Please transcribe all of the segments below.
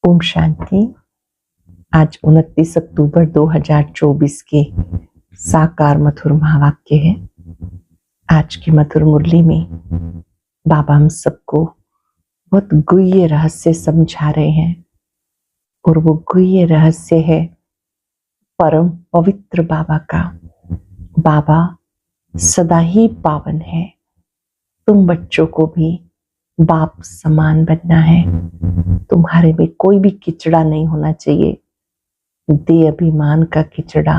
ओम शांति। आज 29 अक्टूबर 2024 के साकार मधुर महावाक्य है। आज की मधुर मुरली में बाबा हम सबको बहुत गुह्य रहस्य समझा रहे हैं और वो गुह्य रहस्य है परम पवित्र बाबा का। बाबा सदा ही पावन है। तुम बच्चों को भी बाप समान बनना है। तुम्हारे में कोई भी किचड़ा नहीं होना चाहिए। दे अभिमान का किचड़ा,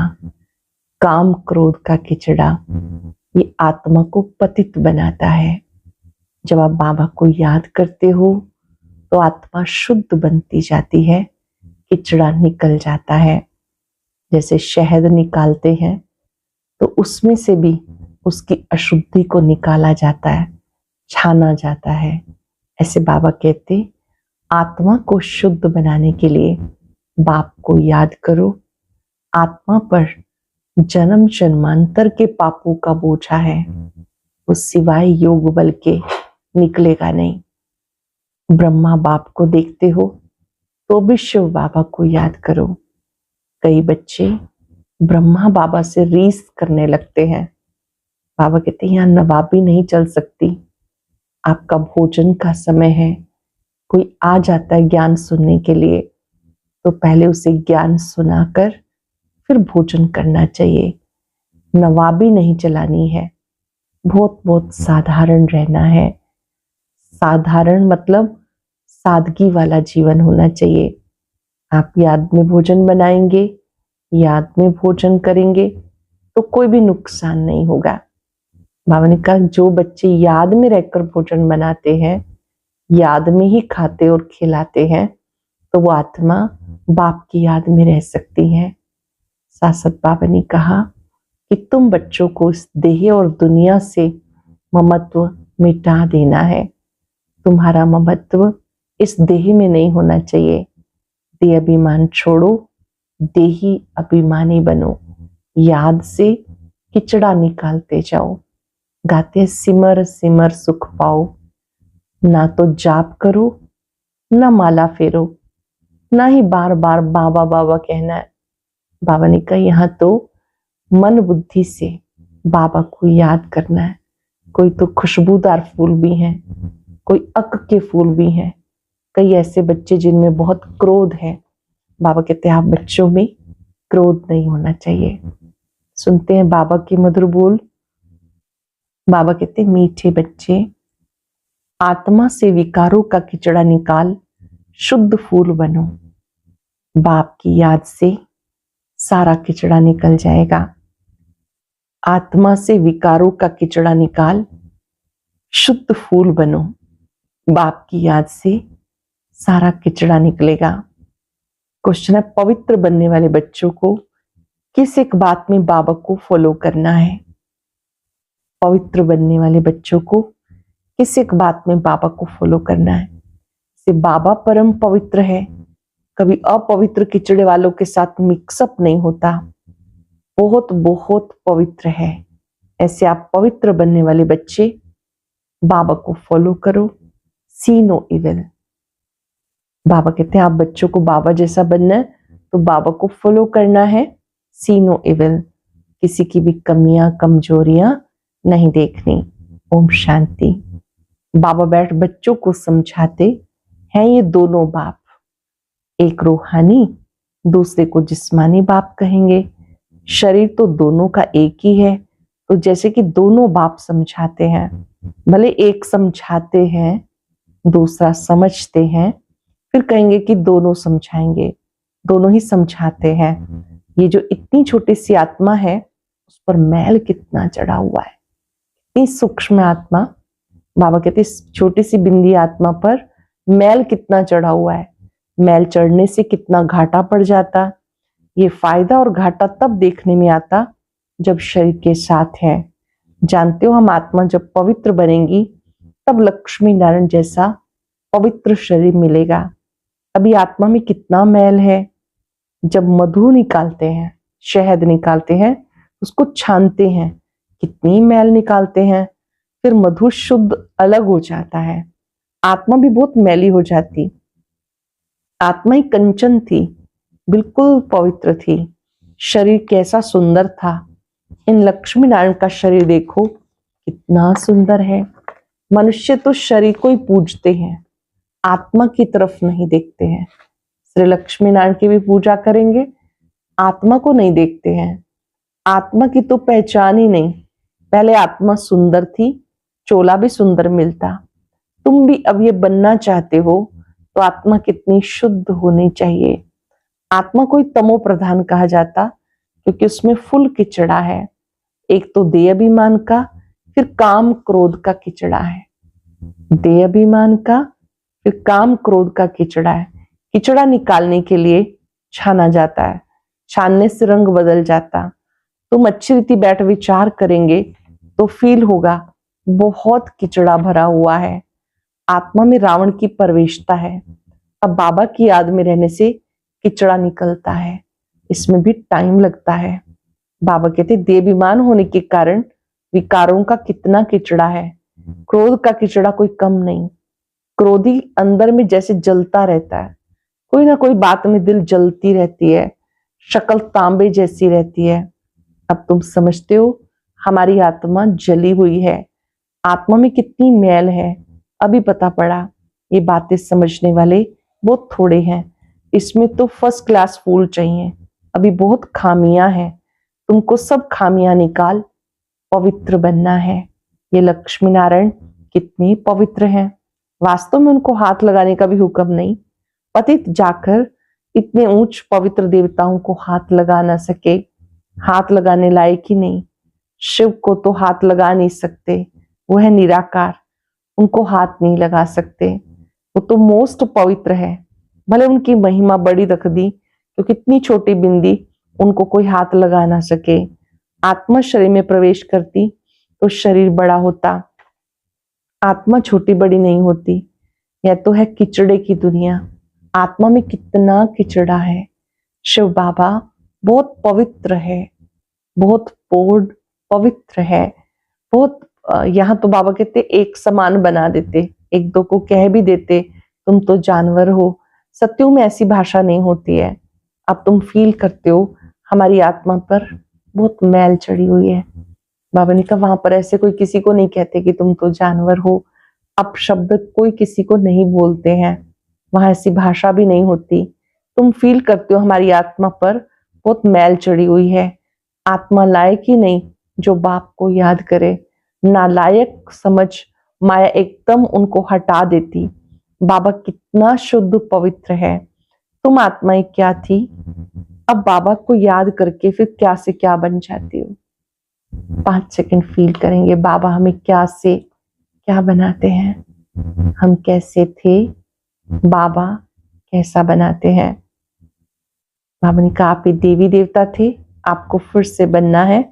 काम क्रोध का किचड़ा, ये आत्मा को पतित बनाता है। जब आप बाबा को याद करते हो तो आत्मा शुद्ध बनती जाती है, किचड़ा निकल जाता है। जैसे शहद निकालते हैं तो उसमें से भी उसकी अशुद्धि को निकाला जाता है, छाना जाता है। ऐसे बाबा कहते आत्मा को शुद्ध बनाने के लिए बाप को याद करो। आत्मा पर जन्म जन्मांतर के पापों का बोझा है, वो सिवाय योग बल के निकलेगा नहीं। ब्रह्मा बाप को देखते हो तो भी शिव बाबा को याद करो। कई बच्चे ब्रह्मा बाबा से रीस करने लगते हैं। बाबा कहते हैं यहाँ नवाबी नहीं चल सकती, आपका भोजन का समय है। कोई आ जाता है ज्ञान सुनने के लिए तो पहले उसे ज्ञान सुनाकर फिर भोजन करना चाहिए। नवाबी नहीं चलानी है, बहुत बहुत साधारण रहना है। साधारण मतलब सादगी वाला जीवन होना चाहिए। आप याद में भोजन बनाएंगे, याद में भोजन करेंगे तो कोई भी नुकसान नहीं होगा। बाबा ने कहा जो बच्चे याद में रहकर भोजन बनाते हैं, याद में ही खाते और खिलाते हैं, तो वो आत्मा बाप की याद में रह सकती है। सासत बाबा ने कहा कि तुम बच्चों को इस देह और दुनिया से ममत्व मिटा देना है। तुम्हारा ममत्व इस देह में नहीं होना चाहिए। देह अभिमान छोड़ो, देही अभिमानी बनो। याद से किचड़ा निकालते जाओ। गाते सिमर सिमर सुख पाओ। ना तो जाप करो, ना माला फेरो, ना ही बार बार बाबा बाबा कहना है। बाबा ने कहा यहाँ तो मन बुद्धि से बाबा को याद करना है। कोई तो खुशबूदार फूल भी हैं, कोई अक के फूल भी हैं। कई ऐसे बच्चे जिनमें बहुत क्रोध है। बाबा कहते हैं आप बच्चों में क्रोध नहीं होना चाहिए। सुनते हैं बाबा की मधुर बोल। बाबा कहते मीठे बच्चे, आत्मा से विकारों का किचड़ा निकाल शुद्ध फूल बनो। बाप की याद से सारा किचड़ा निकल जाएगा। आत्मा से विकारों का किचड़ा निकाल शुद्ध फूल बनो। बाप की याद से सारा किचड़ा निकलेगा। क्वेश्चन है पवित्र बनने वाले बच्चों को किस एक बात में बाबा को फॉलो करना है? पवित्र बनने वाले बच्चों को किस एक बात में बाबा को फॉलो करना है? से बाबा परम पवित्र है, कभी अपवित्र किचड़े वालों के साथ मिक्सअप नहीं होता, बहुत बहुत पवित्र है। ऐसे आप पवित्र बनने वाले बच्चे बाबा को फॉलो करो। सी नो इविल। बाबा कहते हैं आप बच्चों को बाबा जैसा बनना है तो बाबा को फॉलो करना है। सी नो इविल, किसी की भी कमियां कमजोरियां नहीं देखनी। ओम शांति। बाबा बैठ बच्चों को समझाते हैं ये दोनों बाप, एक रूहानी दूसरे को जिस्मानी बाप कहेंगे। शरीर तो दोनों का एक ही है, तो जैसे कि दोनों बाप समझाते हैं, भले एक समझाते हैं दूसरा समझते हैं, फिर कहेंगे कि दोनों समझाएंगे, दोनों ही समझाते हैं। ये जो इतनी छोटी सी आत्मा है उस पर मैल कितना चढ़ा हुआ है, इतनी सूक्ष्म आत्मा। बाबा कहते छोटी सी बिंदी आत्मा पर मैल कितना चढ़ा हुआ है। मैल चढ़ने से कितना घाटा पड़ जाता। ये फायदा और घाटा तब देखने में आता जब शरीर के साथ है। जानते हो हम आत्मा जब पवित्र बनेंगी तब लक्ष्मी नारायण जैसा पवित्र शरीर मिलेगा। अभी आत्मा में कितना मैल है। जब मधु निकालते हैं, शहद निकालते हैं, उसको छानते हैं, कितनी मैल निकालते हैं, फिर मधु शुद्ध अलग हो जाता है। आत्मा भी बहुत मैली हो जाती। आत्मा ही कंचन थी, बिल्कुल पवित्र थी। शरीर कैसा सुंदर था। इन लक्ष्मी नारायण का शरीर देखो कितना सुंदर है। मनुष्य तो शरीर को ही पूजते हैं, आत्मा की तरफ नहीं देखते हैं। श्री लक्ष्मी नारायण की भी पूजा करेंगे, आत्मा को नहीं देखते हैं। आत्मा की तो पहचान ही नहीं। पहले आत्मा सुंदर थी, चोला भी सुंदर मिलता। तुम भी अब ये बनना चाहते हो तो आत्मा कितनी शुद्ध होनी चाहिए। आत्मा को ही तमो प्रधान कहा जाता, क्योंकि उसमें फुल किचड़ा है। एक तो देह अभिमान का, फिर काम क्रोध का किचड़ा है। देह अभिमान का, फिर काम क्रोध का किचड़ा है। किचड़ा निकालने के लिए छाना जाता है, छानने से रंग बदल जाता। तुम अच्छी रीति बैठ विचार करेंगे तो फील होगा बहुत किचड़ा भरा हुआ है। आत्मा में रावण की प्रवेशता है। अब बाबा की याद में रहने से किचड़ा निकलता है, इसमें भी टाइम लगता है। बाबा कहते देहाभिमान होने के कारण विकारों का कितना किचड़ा है। क्रोध का किचड़ा कोई कम नहीं। क्रोधी अंदर में जैसे जलता रहता है, कोई ना कोई बात में दिल जलती रहती है, शक्ल तांबे जैसी रहती है। अब तुम समझते हो हमारी आत्मा जली हुई है, आत्मा में कितनी मैल है। अभी पता पड़ा। ये बातें समझने वाले बहुत थोड़े हैं, इसमें तो फर्स्ट क्लास फूल चाहिए। अभी बहुत खामियां हैं, तुमको सब खामियां निकाल पवित्र बनना है। ये लक्ष्मी नारायण कितनी पवित्र हैं। वास्तव में उनको हाथ लगाने का भी हुक्म नहीं। पतित जाकर इतने ऊंच पवित्र देवताओं को हाथ लगा ना सके, हाथ लगाने लायक ही नहीं। शिव को तो हाथ लगा नहीं सकते, वो है निराकार, उनको हाथ नहीं लगा सकते। वो तो मोस्ट पवित्र है। भले उनकी महिमा बड़ी रख दी, तो कितनी छोटी बिंदी उनको कोई हाथ लगा ना सके। आत्मा शरीर में प्रवेश करती तो शरीर बड़ा होता, आत्मा छोटी बड़ी नहीं होती। यह तो है किचड़े की दुनिया। आत्मा में कितना किचड़ा है। शिव बाबा बहुत पवित्र है, बहुत पूर्ण पवित्र है, बहुत यहाँ तो बाबा कहते एक समान बना देते, एक दो को कह भी देते तुम तो जानवर हो। सत्यों में ऐसी भाषा नहीं होती है। अब तुम फील करते हो हमारी आत्मा पर बहुत मैल चढ़ी हुई है। बाबा ने कहा वहां पर ऐसे कोई किसी को नहीं कहते कि तुम तो जानवर हो। अब शब्द कोई किसी को नहीं बोलते हैं, वहां ऐसी भाषा भी नहीं होती। तुम फील करते हो हमारी आत्मा पर बहुत मैल चढ़ी हुई है। आत्मा लायक ही नहीं जो बाप को याद करे, नालायक समझ माया एकदम उनको हटा देती। बाबा कितना शुद्ध पवित्र है। तुम आत्माएं क्या थी, अब बाबा को याद करके फिर क्या से क्या बन जाती हो। 5 सेकंड फील करेंगे बाबा हमें क्या से क्या बनाते हैं। हम कैसे थे, बाबा कैसा बनाते हैं। बाबा ने कहा आप ही देवी देवता थे, आपको फिर से बनना है।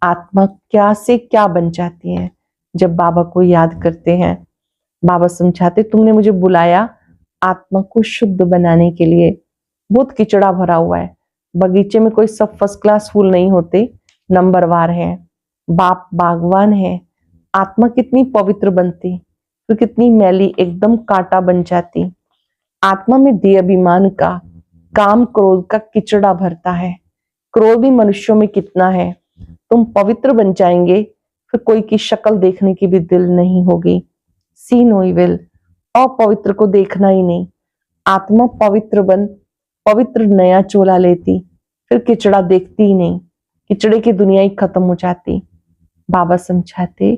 आत्मा क्या से क्या बन जाती है जब बाबा को याद करते हैं। बाबा समझाते तुमने मुझे बुलाया आत्मा को शुद्ध बनाने के लिए। बहुत किचड़ा भरा हुआ है। बगीचे में कोई सब फर्स्ट क्लास फूल नहीं होते, नंबरवार हैं। बाप बागवान है। आत्मा कितनी पवित्र बनती, फिर कितनी मैली एकदम कांटा बन जाती। आत्मा में देह अभिमान का, काम क्रोध का किचड़ा भरता है। क्रोध भी मनुष्यों में कितना है। तुम पवित्र बन जाएंगे, फिर कोई की शक्ल देखने की भी दिल नहीं होगी। सी नो इविल, अपवित्र को देखना ही नहीं। आत्मा पवित्र बन पवित्र नया चोला लेती, फिर किचड़ा देखती ही नहीं, किचड़े की दुनिया ही खत्म हो जाती। बाबा समझाते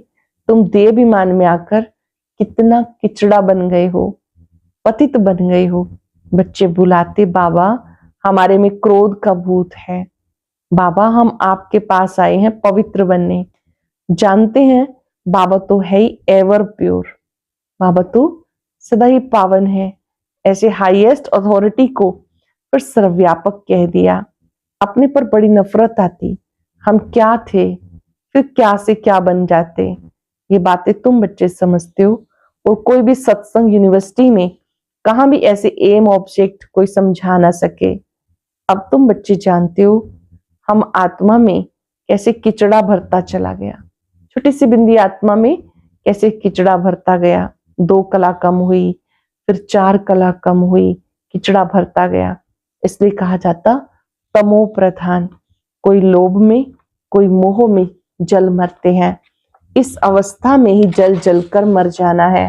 तुम देह अभिमान में आकर कितना किचड़ा बन गए हो, पतित बन गए हो। बच्चे बुलाते बाबा हमारे में क्रोध का भूत है, बाबा हम आपके पास आए हैं पवित्र बनने। जानते हैं बाबा तो है ही एवर प्योर, बाबा तो सदा ही पावन है। ऐसे हाईएस्ट अथॉरिटी को फिर सर्वव्यापक कह दिया। अपने पर बड़ी नफरत आती। हम क्या थे, फिर क्या से क्या बन जाते। ये बातें तुम बच्चे समझते हो, और कोई भी सत्संग यूनिवर्सिटी में कहां भी ऐसे एम ऑब्जेक्ट कोई समझा ना सके। अब तुम बच्चे जानते हो हम आत्मा में कैसे किचड़ा भरता चला गया। छोटी सी बिंदी आत्मा में कैसे किचड़ा भरता गया। 2 कला कम हुई, फिर 4 कला कम हुई, किचड़ा भरता गया, इसलिए कहा जाता तमो प्रधान। कोई लोभ में, कोई मोह में जल मरते हैं। इस अवस्था में ही जल जल कर मर जाना है।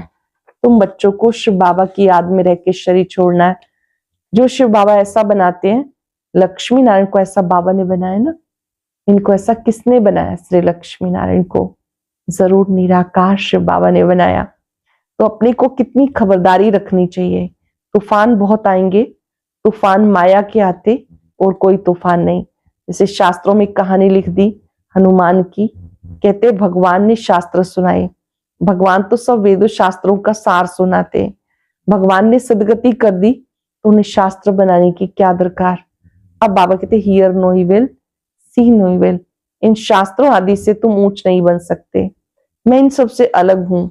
तुम बच्चों को शिव बाबा की याद में रह के शरीर छोड़ना है। जो शिव बाबा ऐसा बनाते हैं, लक्ष्मी नारायण को ऐसा बाबा ने बनाया ना, इनको ऐसा किसने बनाया? श्री लक्ष्मी नारायण को जरूर निराकार शिव बाबा ने बनाया। तो अपने को कितनी खबरदारी रखनी चाहिए। तूफान बहुत आएंगे, तूफान माया के आते और कोई तूफान नहीं। जैसे शास्त्रों में कहानी लिख दी हनुमान की, कहते भगवान ने शास्त्र सुनाए। भगवान तो सब वेदों शास्त्रों का सार सुनाते। भगवान ने सदगति कर दी तो उन्हें शास्त्र बनाने की क्या दरकार। अब बाबा कहते hear no evil, see no evil. इन शास्त्रों आदि से तुम ऊंच नहीं बन सकते। मैं इन सबसे अलग हूं,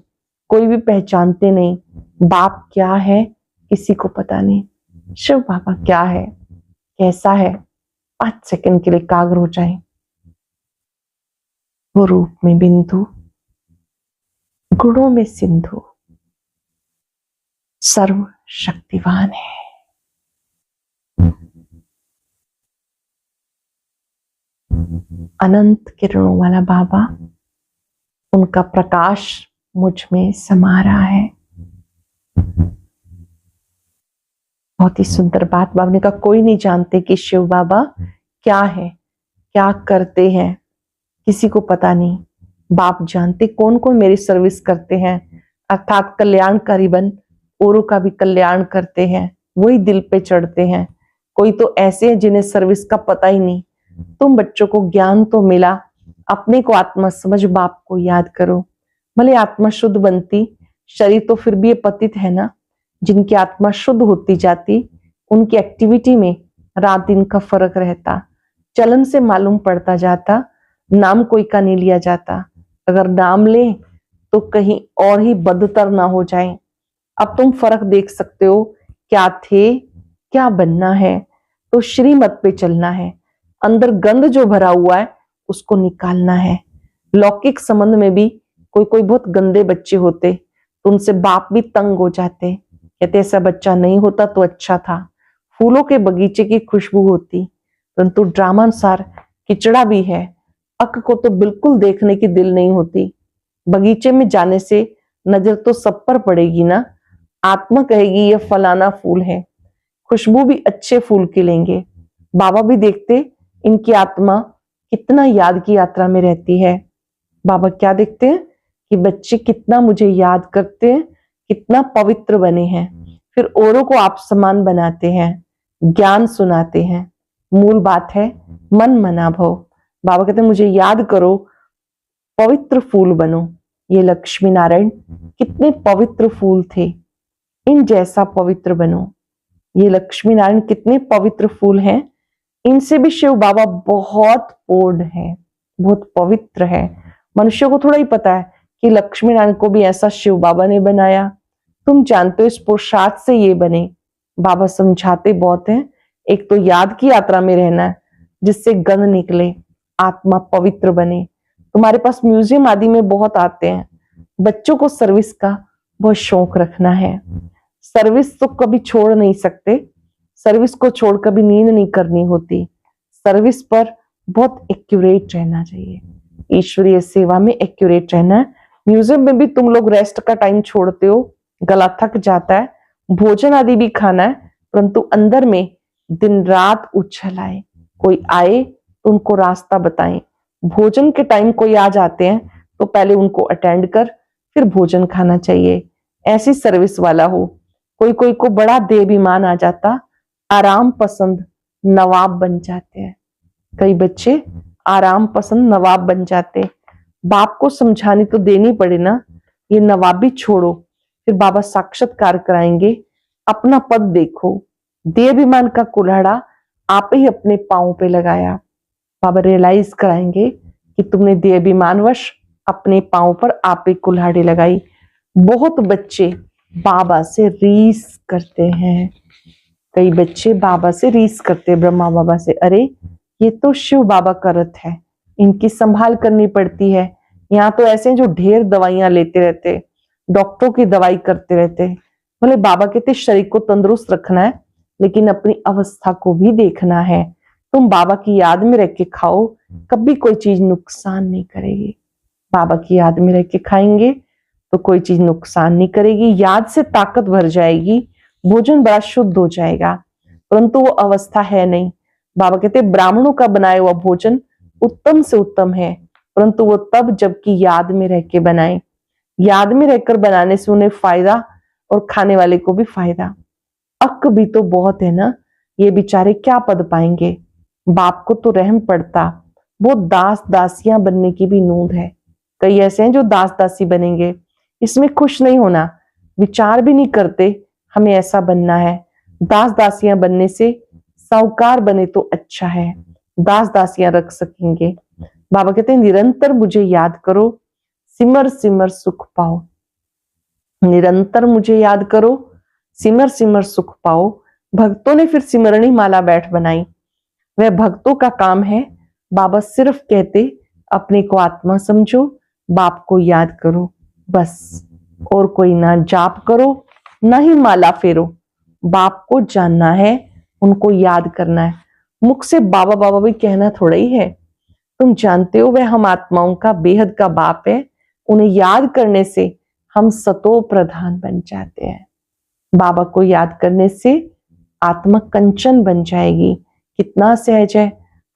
कोई भी पहचानते नहीं। बाप क्या है किसी को पता नहीं। शिव बाबा क्या है, कैसा है, 5 सेकंड के लिए एकाग्र हो जाए। वो रूप में बिंदु, गुणों में सिंधु, सर्व शक्तिवान है। अनंत किरणों वाला बाबा, उनका प्रकाश मुझ में समा रहा है। बहुत ही सुंदर बात बाबा ने कहा, कोई नहीं जानते कि शिव बाबा क्या है, क्या करते हैं, किसी को पता नहीं। बाप जानते कौन कौन मेरी सर्विस करते हैं, अर्थात कल्याणकारी बन औरों का भी कल्याण करते हैं, वही दिल पे चढ़ते हैं। कोई तो ऐसे हैं जिन्हें सर्विस का पता ही नहीं। तुम बच्चों को ज्ञान तो मिला, अपने को आत्मा समझ बाप को याद करो। भले आत्मा शुद्ध बनती, शरीर तो फिर भी ये पतित है ना। जिनकी आत्मा शुद्ध होती जाती, उनकी एक्टिविटी में रात दिन का फर्क रहता, चलन से मालूम पड़ता जाता। नाम कोई का नहीं लिया जाता, अगर नाम ले तो कहीं और ही बदतर ना हो जाए। अब तुम फर्क देख सकते हो, क्या थे क्या बनना है, तो श्रीमत पे चलना है। अंदर गंद जो भरा हुआ है उसको निकालना है। लौकिक संबंध में भी कोई कोई बहुत गंदे बच्चे होते, तो उनसे बाप भी तंग हो जाते, कहते ऐसा बच्चा नहीं होता तो अच्छा था। फूलों के बगीचे की खुशबू होती, परंतु ड्रामानुसार किचड़ा भी है। अक को तो बिल्कुल देखने की दिल नहीं होती। बगीचे में जाने से नजर तो सब पर पड़ेगी ना। आत्मा कहेगी ये फलाना फूल है, खुशबू भी अच्छे फूल की लेंगे। बाबा भी देखते इनकी आत्मा कितना याद की यात्रा में रहती है। बाबा क्या देखते हैं कि बच्चे कितना मुझे याद करते हैं, कितना पवित्र बने हैं, फिर औरों को आप समान बनाते हैं, ज्ञान सुनाते हैं। मूल बात है मन मना भव। बाबा कहते हैं मुझे याद करो, पवित्र फूल बनो। ये लक्ष्मी नारायण कितने पवित्र फूल थे, इन जैसा पवित्र बनो। ये लक्ष्मी नारायण कितने पवित्र फूल हैं, इनसे भी शिव बाबा बहुत पूर्ण है, बहुत पवित्र है। मनुष्य को थोड़ा ही पता है कि लक्ष्मी नारायण को भी ऐसा शिव बाबा ने बनाया। तुम जानते हो इस पुरुषार्थ से ये बने। बाबा समझाते बहुत हैं। एक तो याद की यात्रा में रहना है, जिससे गंध निकले, आत्मा पवित्र बने। तुम्हारे पास म्यूजियम आदि में बहुत आते हैं। बच्चों को सर्विस का बहुत शौक रखना है। सर्विस तो कभी छोड़ नहीं सकते, सर्विस को छोड़ कभी नींद नहीं करनी होती। सर्विस पर बहुत एक्यूरेट रहना चाहिए, ईश्वरीय सेवा में एक्यूरेट रहना है। म्यूजियम में भी तुम लोग रेस्ट का टाइम छोड़ते हो, गला थक जाता है, भोजन आदि भी खाना है, परंतु अंदर में दिन रात उछल आए। कोई आए तो उनको रास्ता बताएं। भोजन के टाइम कोई आ जाते हैं तो पहले उनको अटेंड कर फिर भोजन खाना चाहिए। ऐसी सर्विस वाला हो। कोई कोई को बड़ा देहाभिमान आ जाता, आराम पसंद नवाब बन जाते हैं। कई बच्चे आराम पसंद नवाब बन जाते। बाप को समझानी तो देनी पड़े ना, ये नवाबी छोड़ो, फिर बाबा साक्षात्कार कराएंगे। अपना पद देखो, देहाभिमान का कुल्हाड़ा आप ही अपने पांव पे लगाया। बाबा रियलाइज कराएंगे कि तुमने देहाभिमानवश अपने पांव पर आप ही कुल्हाड़ी लगाई। बहुत बच्चे बाबा से रीस करते हैं। कई बच्चे बाबा से रीस करते हैं, ब्रह्मा बाबा से। अरे ये तो शिव बाबा का रथ है, इनकी संभाल करनी पड़ती है। यहाँ तो ऐसे हैं जो ढेर दवाइयां लेते रहते, डॉक्टरों की दवाई करते रहते। बोले बाबा कहते शरीर को तंदुरुस्त रखना है, लेकिन अपनी अवस्था को भी देखना है। तुम बाबा की याद में रह के खाओ, कभी कोई चीज नुकसान नहीं करेगी। बाबा की याद में रह के खाएंगे तो कोई चीज नुकसान नहीं करेगी, याद से ताकत भर जाएगी, भोजन बड़ा शुद्ध हो जाएगा। परंतु वो अवस्था है नहीं। बाबा कहते ब्राह्मणों का बनाया हुआ भोजन उत्तम से उत्तम है, परंतु वो तब जबकि याद में रह के बनाए। याद में रहकर बनाने से उन्हें फायदा और खाने वाले को भी फायदा। अक भी तो बहुत है ना, ये बेचारे क्या पद पाएंगे। बाप को तो रहम पड़ता, वो दास दासियां बनने की भी नूंद है। कई ऐसे हैं जो दास दासी बनेंगे, इसमें खुश नहीं होना, विचार भी नहीं करते हमें ऐसा बनना है। दास दासियां बनने से साहूकार बने तो अच्छा है, दास दासियां रख सकेंगे। बाबा कहते हैं निरंतर मुझे याद करो, सिमर सिमर सुख पाओ। निरंतर मुझे याद करो, सिमर सिमर सुख पाओ। भक्तों ने फिर सिमरणी माला बैठ बनाई, वह भक्तों का काम है। बाबा सिर्फ कहते अपने को आत्मा समझो, बाप को याद करो, बस। और कोई ना जाप करो, ना ही माला फेरो। बाप को जानना है, उनको याद करना है। मुख से बाबा बाबा भी कहना थोड़ा ही है। तुम जानते हो वह हम आत्माओं का बेहद का बाप है। उन्हें याद करने से हम सतो प्रधान बन जाते हैं। बाबा को याद करने से आत्मा कंचन बन जाएगी। कितना सहज है,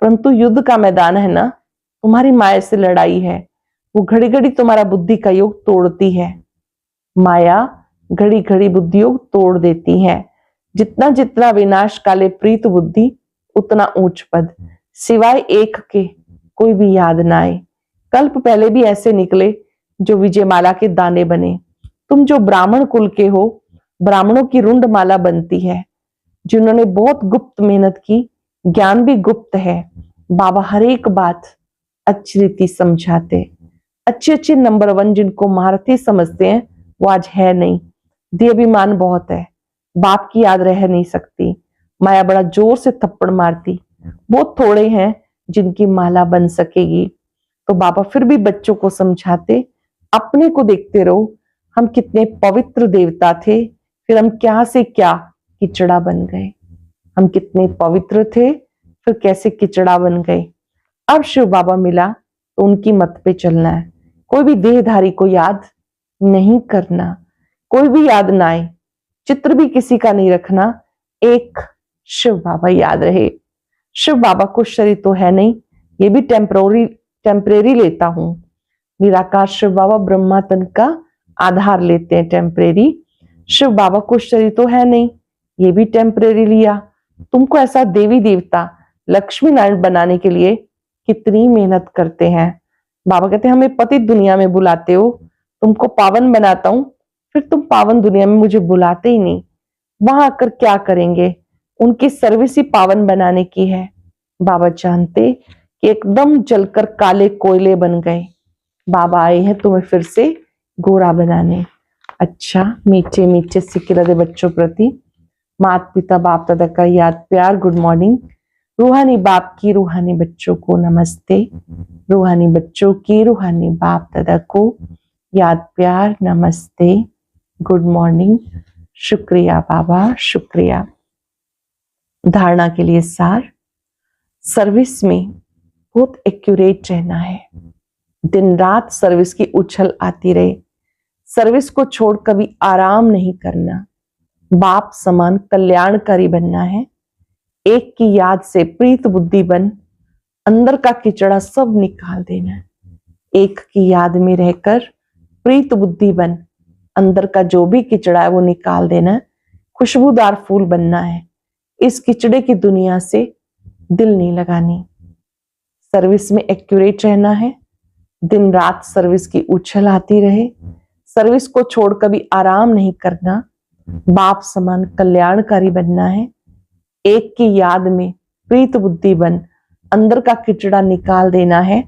परंतु युद्ध का मैदान है ना, तुम्हारी माया से लड़ाई है। वो घड़ी घड़ी तुम्हारा बुद्धि का योग तोड़ती है। माया घड़ी घड़ी बुद्धि योग तोड़ देती है। जितना जितना विनाश काले प्रीत बुद्धि, उतना ऊंच पद। सिवाय एक के कोई भी याद ना आए। कल्प पहले भी ऐसे निकले जो विजयमाला के दाने बने। तुम जो ब्राह्मण कुल के हो, ब्राह्मणों की रुंड माला बनती है। जिन्होंने बहुत गुप्त मेहनत की, ज्ञान भी गुप्त है। बाबा हर एक बात अच्छी रीति समझाते। अच्छे अच्छे नंबर 1 जिनको महारथी समझते हैं वो आज है नहीं। देहाभिमान बहुत है, बाप की याद रह नहीं सकती। माया बड़ा जोर से थप्पड़ मारती। बहुत थोड़े हैं जिनकी माला बन सकेगी। तो बाबा फिर भी बच्चों को समझाते, अपने को देखते रहो। हम कितने पवित्र देवता थे, फिर हम क्या से क्या किचड़ा बन गए। हम कितने पवित्र थे, फिर कैसे किचड़ा बन गए। अब शिव बाबा मिला तो उनकी मत पे चलना है। कोई भी देहधारी को याद नहीं करना, कोई भी याद ना आए। चित्र भी किसी का नहीं रखना, एक शिव बाबा याद रहे। शिव बाबा को शरीर तो है नहीं, ये भी टेम्परेरी लेता हूं। निराकार शिव बाबा ब्रह्मा तन का आधार लेते हैं, टेम्परेरी। शिव बाबा को शरीर तो है नहीं, ये भी टेम्परेरी लिया। तुमको ऐसा देवी देवता लक्ष्मी नारायण बनाने के लिए कितनी मेहनत करते हैं। बाबा कहते हैं हमें पतित दुनिया में बुलाते हो, तुमको पावन बनाता हूं, फिर तुम पावन दुनिया में मुझे बुलाते ही नहीं। वहां आकर क्या करेंगे, उनकी सर्विस ही पावन बनाने की है। बाबा जानते कि एकदम जलकर काले कोयले बन गए। बाबा आए हैं तुम्हें फिर से गोरा बनाने। अच्छा, मीठे मीठे सिक्के लदे बच्चों प्रति माता पिता बाप दादा का याद प्यार गुड मॉर्निंग। रूहानी बाप की रूहानी बच्चों को नमस्ते। रूहानी बच्चों की रूहानी बाप दादा को याद प्यार नमस्ते, गुड मॉर्निंग। शुक्रिया बाबा, शुक्रिया। धारणा के लिए सार, सर्विस में बहुत एक्यूरेट रहना है। दिन रात सर्विस की उछल आती रहे। सर्विस को छोड़ कभी आराम नहीं करना। बाप समान कल्याणकारी बनना है। एक की याद से प्रीत बुद्धि बन, अंदर का किचड़ा सब निकाल देना है। एक की याद में रहकर प्रीत बुद्धि बन, अंदर का जो भी किचड़ा है वो निकाल देना है। खुशबूदार फूल बनना है। इस किचड़े की दुनिया से दिल नहीं लगानी। सर्विस में एक्यूरेट रहना है। दिन रात सर्विस की उछल आती रहे। सर्विस को छोड़ कभी आराम नहीं करना। बाप समान कल्याणकारी बनना है। एक की याद में प्रीत बुद्धि बन, अंदर का किचड़ा निकाल देना है।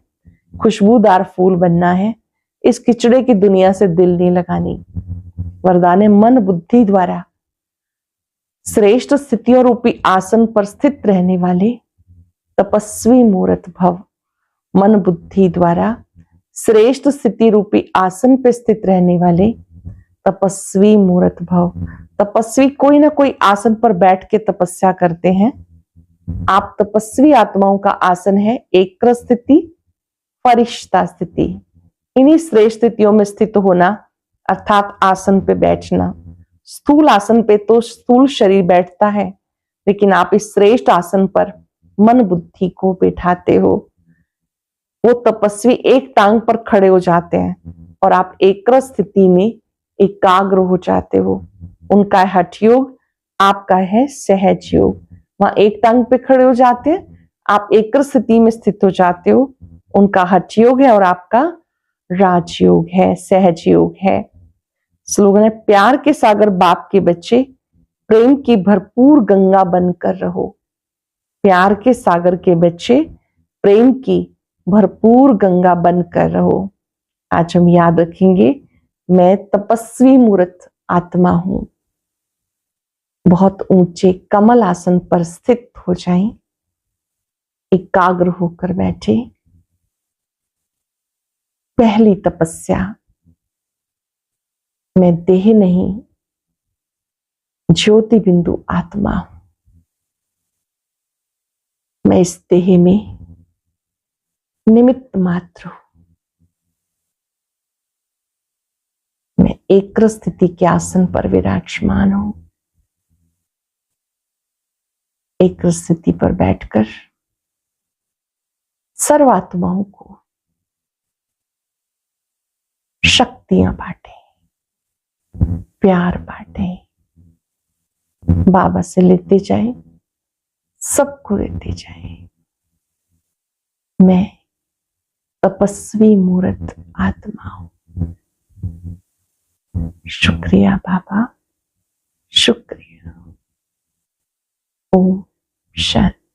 खुशबूदार फूल बनना है। इस किचड़े की दुनिया से दिल नहीं लगानी। वरदान है मन बुद्धि द्वारा श्रेष्ठ स्थितियों रूपी आसन पर स्थित रहने वाले तपस्वी मूर्त भव। मन बुद्धि द्वारा श्रेष्ठ स्थिति रूपी आसन पर स्थित रहने वाले तपस्वी मूर्त भव। तपस्वी कोई ना कोई आसन पर बैठ के तपस्या करते हैं। आप तपस्वी आत्माओं का आसन है एक्रम स्थिति, फरिश्ता स्थिति। इन्हीं श्रेष्ठ स्थितियों में स्थित होना अर्थात आसन पे बैठना। स्थूल आसन पे तो स्थूल शरीर बैठता है, लेकिन आप इस श्रेष्ठ आसन पर मन बुद्धि को बैठाते हो। वो तपस्वी एक टांग पर खड़े हो जाते हैं और आप एक्रम स्थिति में एकाग्र हो जाते हो। उनका है हठ योग, आपका है सहज योग। वहां एक टांग पे खड़े हो जाते हैं, आप एक्रम स्थिति में स्थित हो जाते हो। उनका हठ योग है और आपका राजयोग है, सहज योग है। स्लोगन है प्यार के सागर बाप के बच्चे, प्रेम की भरपूर गंगा बनकर रहो। प्यार के सागर के बच्चे, प्रेम की भरपूर गंगा बनकर रहो। आज हम याद रखेंगे, मैं तपस्वी मूर्त आत्मा हूं। बहुत ऊंचे कमल आसन पर स्थित हो जाएं, एकाग्र होकर बैठे। पहली तपस्या, मैं देह नहीं ज्योति बिंदु आत्मा हूं। मैं इस देह में निमित्त मात्र हूं। मैं एक्रम स्थिति के आसन पर विराजमान हूं। एक्रम स्थिति पर बैठकर सर्वात्माओं को शक्तियां बांटे, प्यार बांटे, बाबा से लेते जाए, सबको देते जाए। मैं तपस्वी मूर्त आत्मा हूं। शुक्रिया बाबा, शुक्रिया। ओम शांति।